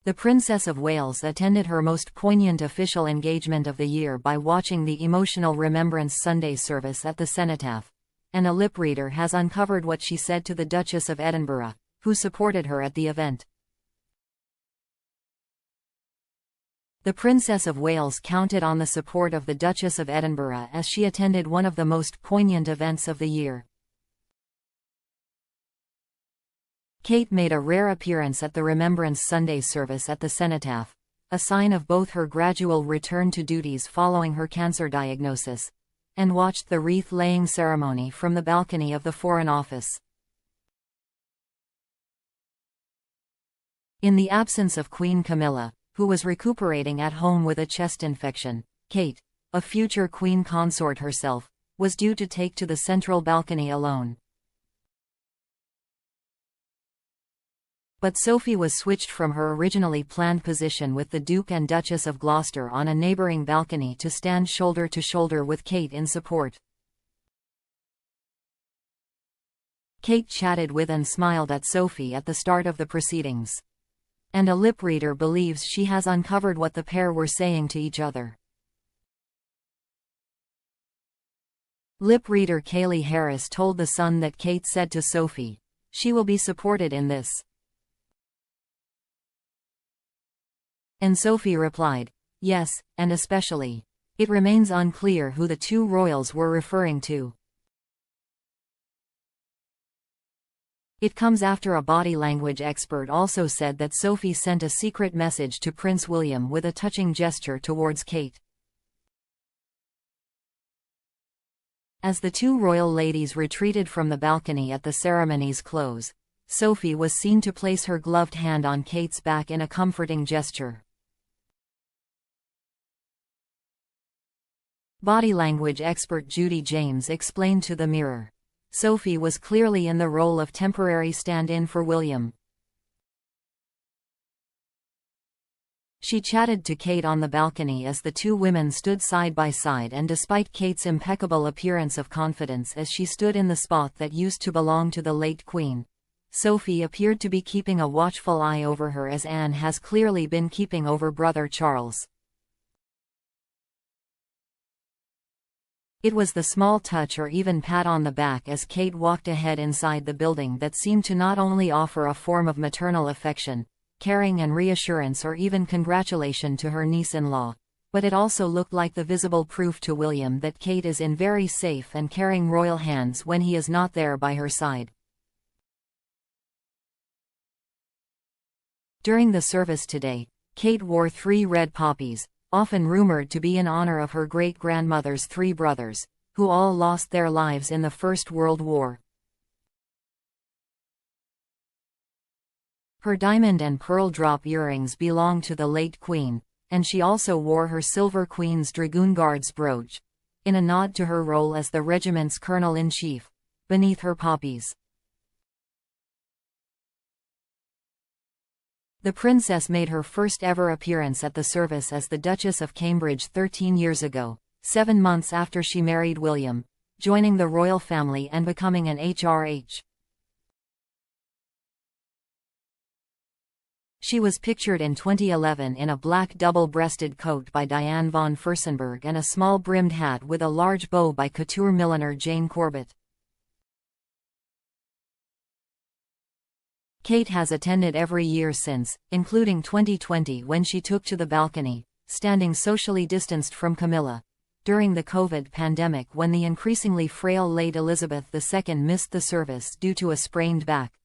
The Princess of Wales attended her most poignant official engagement of the year by watching the emotional Remembrance Sunday service at the cenotaph, and a lip reader has uncovered what she said to the Duchess of Edinburgh, who supported her at the event. The Princess of Wales counted on the support of the Duchess of Edinburgh as she attended one of the most poignant events of the year. Kate made a rare appearance at the Remembrance Sunday service at the cenotaph, a sign of both her gradual return to duties following her cancer diagnosis, and watched the wreath-laying ceremony from the balcony of the Foreign Office. In the absence of Queen Camilla, who was recuperating at home with a chest infection, Kate, a future queen consort herself, was due to take to the central balcony alone. But Sophie was switched from her originally planned position with the Duke and Duchess of Gloucester on a neighbouring balcony to stand shoulder to shoulder with Kate in support. Kate chatted with and smiled at Sophie at the start of the proceedings. And a lip reader believes she has uncovered what the pair were saying to each other. Lip reader Kaylee Harris told The Sun that Kate said to Sophie, "She will be supported in this." And Sophie replied, "Yes, and especially." It remains unclear who the two royals were referring to. It comes after a body language expert also said that Sophie sent a secret message to Prince William with a touching gesture towards Kate. As the two royal ladies retreated from the balcony at the ceremony's close, Sophie was seen to place her gloved hand on Kate's back in a comforting gesture. Body language expert Judy James explained to The Mirror, "Sophie was clearly in the role of temporary stand-in for William. She chatted to Kate on the balcony as the two women stood side by side, and despite Kate's impeccable appearance of confidence as she stood in the spot that used to belong to the late Queen, Sophie appeared to be keeping a watchful eye over her, as Anne has clearly been keeping over brother Charles. It was the small touch or even pat on the back as Kate walked ahead inside the building that seemed to not only offer a form of maternal affection, caring and reassurance, or even congratulation to her niece-in-law, but it also looked like the visible proof to William that Kate is in very safe and caring royal hands when he is not there by her side. During the service today, Kate wore 3 red poppies, often rumored to be in honor of her great-grandmother's 3 brothers, who all lost their lives in the First World War. Her diamond and pearl drop earrings belonged to the late Queen, and she also wore her silver Queen's Dragoon Guards brooch, in a nod to her role as the regiment's colonel-in-chief, beneath her poppies. The princess made her first ever appearance at the service as the Duchess of Cambridge 13 years ago, 7 months after she married William, joining the royal family and becoming an HRH. She was pictured in 2011 in a black double-breasted coat by Diane von Furstenberg and a small brimmed hat with a large bow by couture milliner Jane Corbett. Kate has attended every year since, including 2020 when she took to the balcony, standing socially distanced from Camilla, during the COVID pandemic when the increasingly frail late Elizabeth II missed the service due to a sprained back.